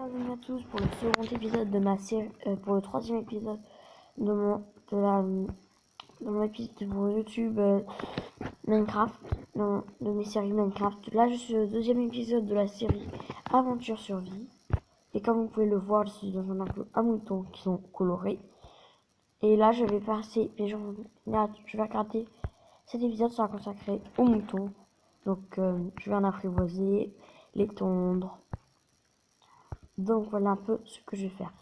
bienvenue à tous pour le second épisode de ma série, pour le troisième épisode de mon épisode pour YouTube Minecraft, de mes séries Minecraft. Là, je suis au deuxième épisode de la série Aventure Survie. Et comme vous pouvez le voir, je suis dans un enclos à moutons qui sont colorés. Et là, je vais passer, je vais regarder cet épisode sera consacré aux moutons. Donc, je vais en apprivoiser, les tondre. Donc voilà un peu ce que je vais faire.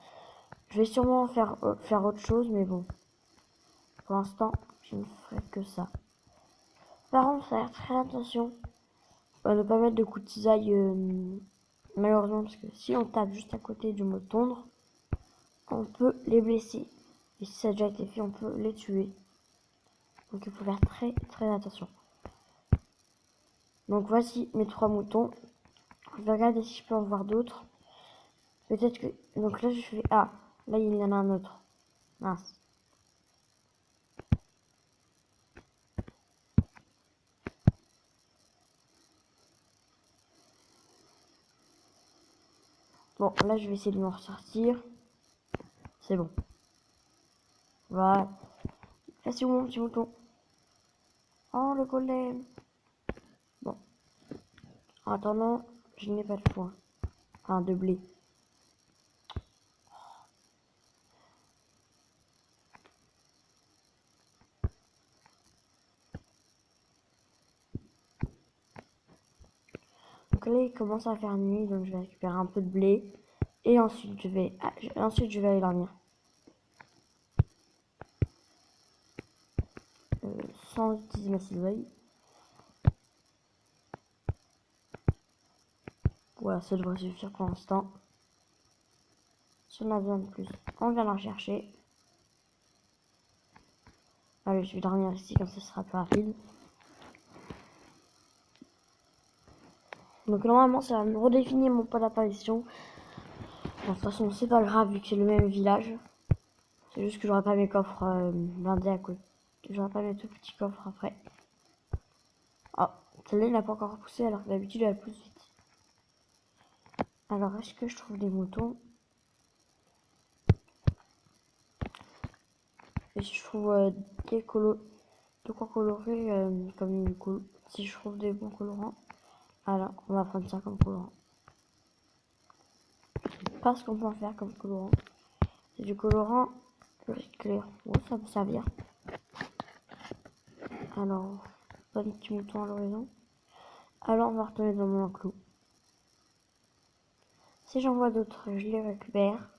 Je vais sûrement faire autre chose, mais bon. Pour l'instant, je ne ferai que ça. Par contre, faire très attention à ne pas mettre de coups de cisaille, malheureusement, parce que si on tape juste à côté du mot tondre, on peut les blesser. Et si ça a déjà été fait, on peut les tuer. Donc il faut faire très très attention. Donc voici mes 3 moutons. Je vais regarder si je peux en voir d'autres. Peut-être que... Donc là, je fais... Ah, là, il y en a un autre. Mince. Bon, là, je vais essayer de m'en ressortir. C'est bon. Voilà. Là, c'est où mon petit mouton? Oh, le golem. Bon. En attendant, je n'ai pas de foin. Enfin, de blé. Donc là, il commence à faire nuit, donc je vais récupérer un peu de blé. Et ensuite, je vais aller dormir. Sans utiliser ma cisaille. Voilà, ça devrait suffire pour l'instant. Si on a besoin de plus, on vient la chercher. Allez, je vais dormir ici, comme ça, ce sera plus rapide. Donc normalement, ça va me redéfinir mon point d'apparition. Bon, de toute façon, c'est pas grave, vu que c'est le même village. C'est juste que j'aurai pas mes coffres blindés à côté. J'aurai pas mes tout petits coffres après. Oh, celle-là, il n'a pas encore poussé, alors que d'habitude, elle pousse vite. Alors, est-ce que je trouve des moutons? Et si je trouve de quoi colorer comme une couleur. Si je trouve des bons colorants, alors on va prendre ça comme colorant. Pas ce qu'on peut en faire comme colorant. C'est du colorant clair. Ouais, ça peut servir. Alors, pas de petits moutons à l'horizon. Alors, on va retourner dans mon enclos. Si j'en vois d'autres, je les récupère.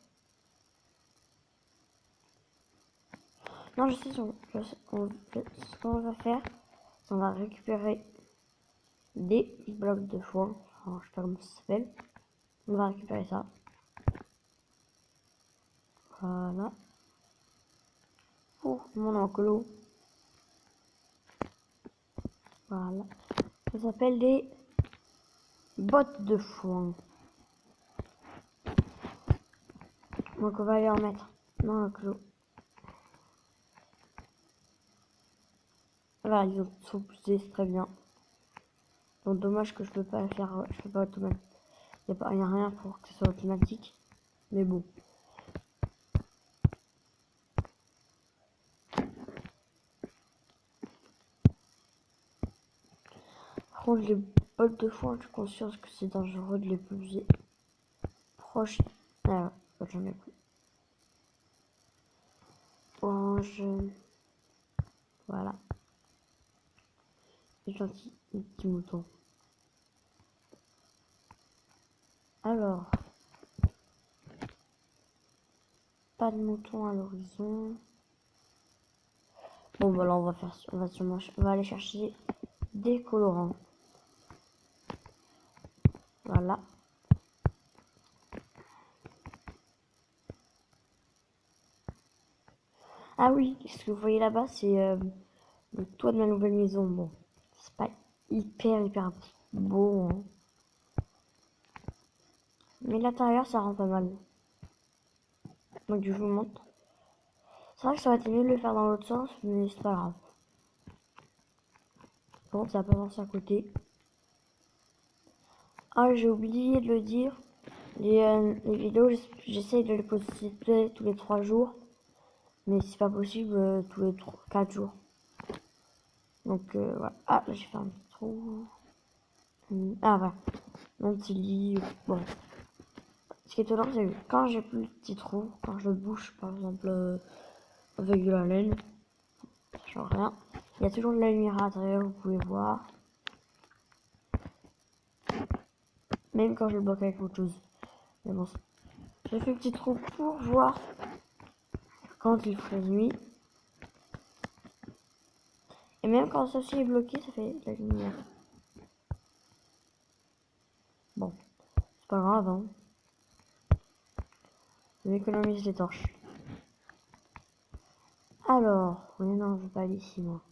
Non, je sais, ce qu'on va faire, c'est on va récupérer des blocs de foin. Alors, je sais pas comment ça s'appelle. On va récupérer ça. Voilà. Pour mon enclos. Voilà. Ça s'appelle des bottes de foin. Donc on va aller en mettre dans l'enclos. Voilà, ils sont poussés, c'est très bien. Donc dommage que je peux pas faire, je peux pas automatique. Il n'y a rien pour que ce soit automatique. Mais bon. Par contre, les bottes de foin, je suis conscience que c'est dangereux de les poser proches. Ah, j'en ai plus. Orange. Voilà. C'est gentil, les petits moutons. Alors. Pas de moutons à l'horizon. Bon, voilà, on va aller chercher des colorants. Voilà. Ah oui, ce que vous voyez là-bas, c'est le toit de ma nouvelle maison. Bon, c'est pas hyper beau, hein. Mais l'intérieur, ça rend pas mal. Donc, je vous montre. C'est vrai que ça aurait été mieux de le faire dans l'autre sens, mais c'est pas grave. Bon, ça va pas avancer à côté. Ah, j'ai oublié de le dire. Les vidéos, j'essaye de les poster tous les 3 jours. Mais c'est pas possible tous les 4 jours. Donc voilà. Ah, là j'ai fait un petit trou. Ah voilà. Mon petit lit. Bon. Ce qui est étonnant, c'est que quand j'ai plus de petits trous, quand je le bouche par exemple avec de la laine, ça change rien. Il y a toujours de la lumière à l'intérieur, vous pouvez voir. Même quand je le bloque avec autre chose. Mais bon, j'ai fait un petit trou pour voir quand il ferait nuit. Et même quand ceci est bloqué, ça fait de la lumière. Bon, c'est pas grave, hein. Je économise les torches. Alors, oui, non, je veux pas aller ici, moi.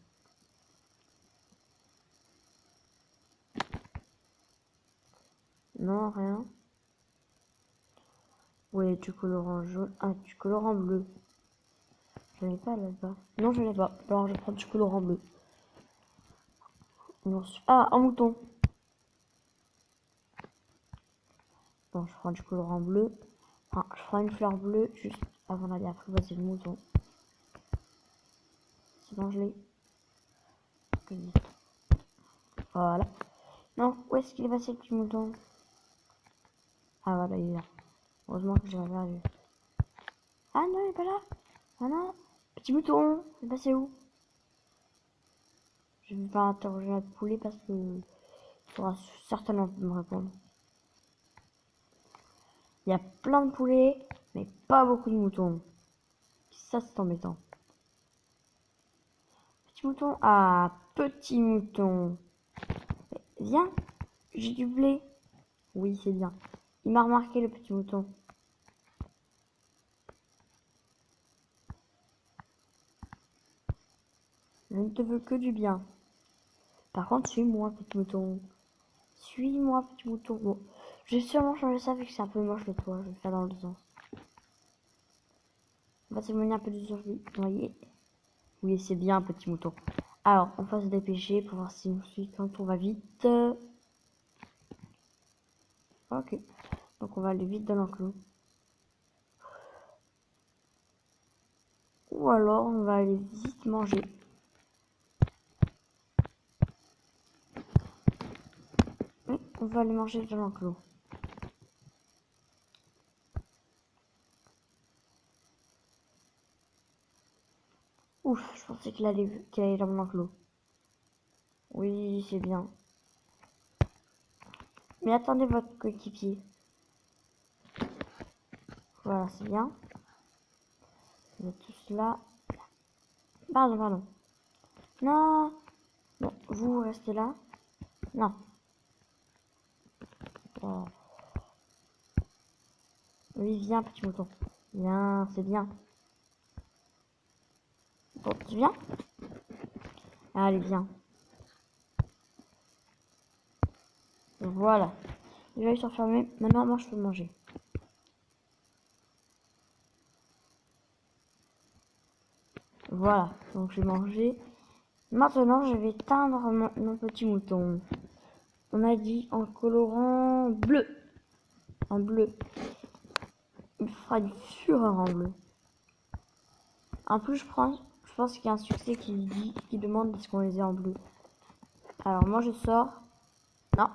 Non, rien. Oui, tu colores en jaune. Ah, tu colores en bleu. Je n'ai pas là-bas. Non, je n'ai pas. Alors, je prends du colorant bleu. Ah, un mouton. Bon, je prends du colorant bleu. Enfin, je prends une fleur bleue juste avant d'aller apprivoiser le mouton. C'est bon, je l'ai. Voilà. Non, où est-ce qu'il est passé le petit mouton? Ah, voilà, il est là. Heureusement que j'ai pas vu. Ah non, il est pas là. Ah non. Petit mouton, il est passé où? Je vais pas interroger notre poulet parce que il faudra certainement me répondre. Il y a plein de poulets, mais pas beaucoup de moutons. Ça, c'est embêtant. Petit mouton. Ah, petit mouton. Viens, j'ai du blé. Oui, c'est bien. Il m'a remarqué, le petit mouton. Je ne te veux que du bien. Par contre, suis-moi, petit mouton. Suis-moi, petit mouton. Bon, je vais sûrement changer ça vu que c'est un peu moche le toit. Je vais le faire dans le sens. On va s'éloigner un peu du survie. Vous voyez? Oui, c'est bien, petit mouton. Alors, on va se dépêcher pour voir si on suit quand on va vite. Ok. Donc, on va aller vite dans l'enclos. Ou alors, on va aller vite manger. Oui, on va aller manger dans l'enclos. Ouf, je pensais qu'il allait dans mon enclos. Oui, c'est bien. Mais attendez votre coéquipier. Voilà, c'est bien. Vous êtes tous là. Pardon, pardon. Non. Bon, vous restez là. Non. Oh. Oui, viens, petit mouton. Viens, c'est bien. Bon, tu viens? Allez, viens. Voilà. Les yeux sont fermés. Maintenant, moi, je peux manger. Voilà. Donc, j'ai mangé. Maintenant, je vais teindre mon petit mouton. On a dit en colorant bleu. En bleu. Il fera une fureur en bleu. En plus, je pense qu'il y a un succès qui demande est-ce qu'on les ait en bleu. Alors, moi, je sors. Non.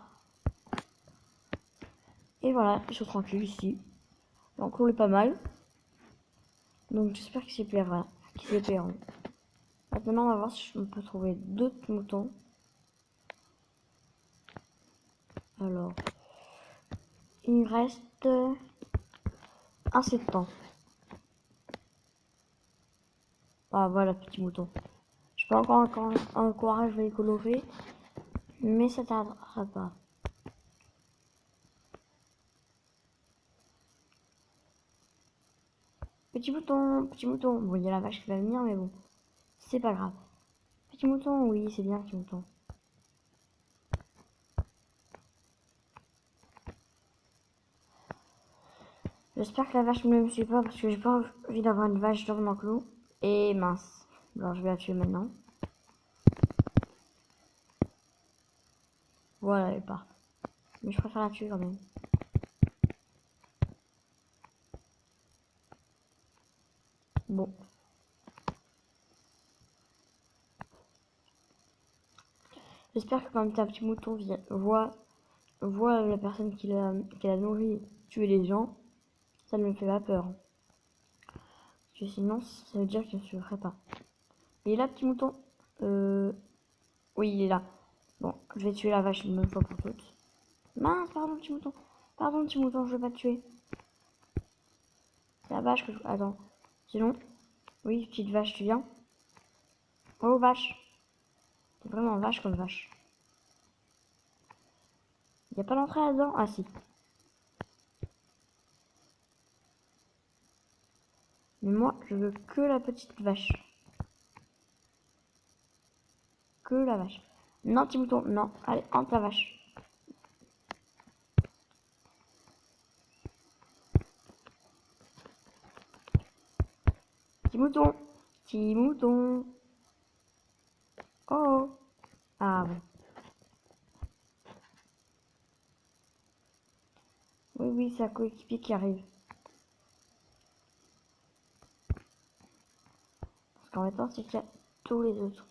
Et voilà, je suis tranquille ici. L'enclos est pas mal. Donc, j'espère qu'il s'y plaira. Qu'il s'y plairont. Maintenant, on va voir si on peut trouver d'autres moutons. Alors, il me reste un septembre. Ah, voilà, petit mouton. Je peux encore un je vais les colorer. Mais ça tardera pas. Petit mouton, petit mouton. Bon, il y a la vache qui va venir, mais bon. C'est pas grave. Petit mouton, oui, c'est bien, petit mouton. J'espère que la vache ne me suit pas parce que j'ai pas envie d'avoir une vache dans mon enclos. Et mince. Alors, je vais la tuer maintenant. Voilà, elle part. Mais je préfère la tuer quand même. Bon. J'espère que quand un petit mouton voit la personne qui l'a nourri tuer les gens, ça ne me fait pas peur. Parce que sinon, ça veut dire que je ne ferai pas. Et là, petit mouton. Oui, il est là. Bon, je vais tuer la vache une bonne fois pour toutes. Mince, pardon, petit mouton. Pardon, petit mouton, je veux pas te tuer. C'est la vache que je... Attends. Sinon... Oui, petite vache, tu viens? Oh, vache. T'es vraiment vache comme vache. Y a pas d'entrée là-dedans? Ah, si. Mais moi, je veux que la petite vache. Que la vache. Non, petit mouton, non. Allez, entre la vache. Petit mouton. Petit mouton. Oh. Ah, bon. Oui, oui, c'est un coéquipier qui arrive. Parce qu'en même temps, c'est qu'il y a tous les autres.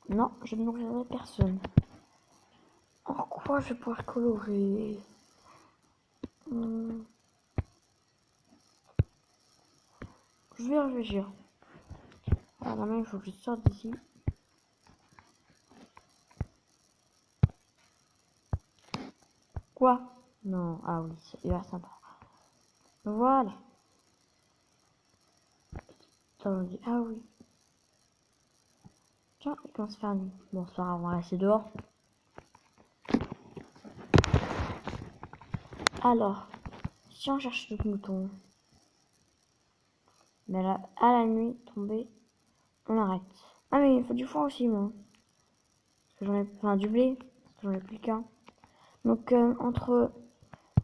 Non, je ne nourrirai personne. En quoi je vais pouvoir colorer? Je vais réfléchir. Alors maintenant, il faut que je sorte d'ici. Quoi? Non, ah oui, il va sympa. Voilà. Attendez, ah oui. Tiens, il commence à faire nuit. Bon, ça va, on va rester dehors. Alors, si on cherche le mouton, mais là, à la nuit tombée, on arrête. Ah mais il faut du foin aussi, moi. Parce que j'en ai, enfin du blé, parce que j'en ai plus qu'un. Donc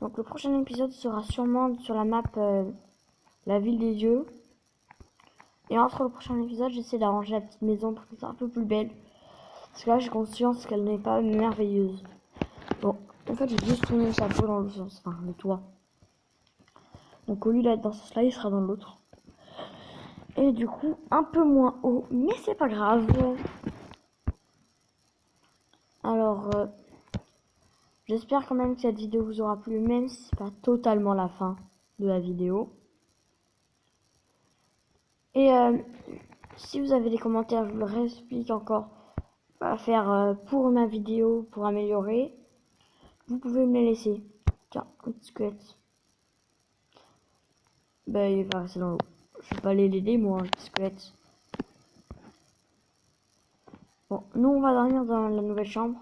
donc le prochain épisode sera sûrement sur la map la ville des dieux. Et entre le prochain épisode, j'essaie d'arranger la petite maison pour qu'elle soit un peu plus belle. Parce que là, j'ai conscience qu'elle n'est pas merveilleuse. Bon, en fait, j'ai juste tourné le chapeau dans le sens, enfin le toit. Donc au lieu d'être dans ce sens-là, il sera dans l'autre. Et du coup, un peu moins haut, mais c'est pas grave. Alors, j'espère quand même que cette vidéo vous aura plu, même si c'est pas totalement la fin de la vidéo. Et si vous avez des commentaires, je vous le réexplique encore, à faire pour ma vidéo, pour améliorer, vous pouvez me les laisser. Tiens, un petit squelette. Ben, il va rester dans l'eau. Je vais pas aller l'aider, moi, un petit squelette. Bon, nous, on va dormir dans la nouvelle chambre.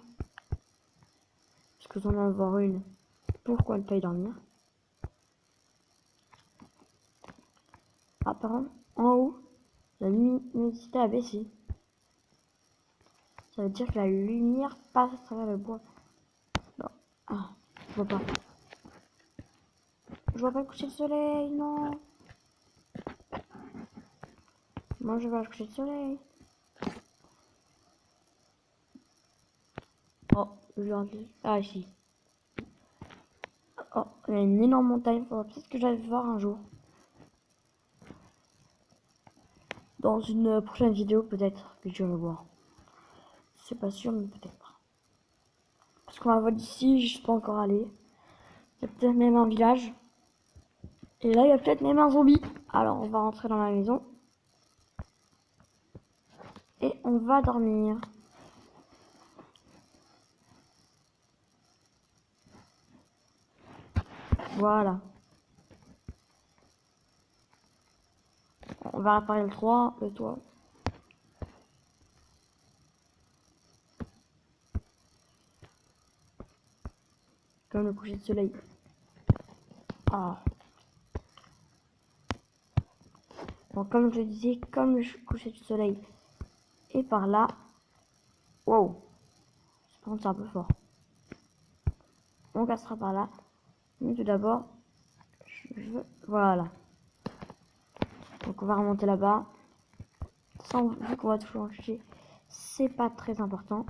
Parce que j'en ai avoir une. Pourquoi ne pas y dormir? Ah, par contre, en haut, la luminosité a baissé. Ça veut dire que la lumière passe à travers le bois. Non. Ah, je vois pas. Je vois pas le coucher de soleil, non. Moi, je vois le coucher de soleil. Oh, aujourd'hui. Ah, ici. Oh, il y a une énorme montagne. Faudra peut-être que j'aille voir un jour. Dans une prochaine vidéo, peut-être que je vais voir. C'est pas sûr, mais peut-être. Parce qu'on va voir d'ici, je suis pas encore allé. Il y a peut-être même un village. Et là, il y a peut-être même un zombie. Alors, on va rentrer dans la maison. Et on va dormir. Voilà. On va réparer le toit. Comme le coucher de soleil. Ah. Bon, comme je disais, comme le coucher du soleil est par là. Wow. Je pense que c'est un peu fort. On cassera par là. Mais tout d'abord, voilà. Donc on va remonter là-bas. Sans vu qu'on va toujours en coucher, c'est pas très important.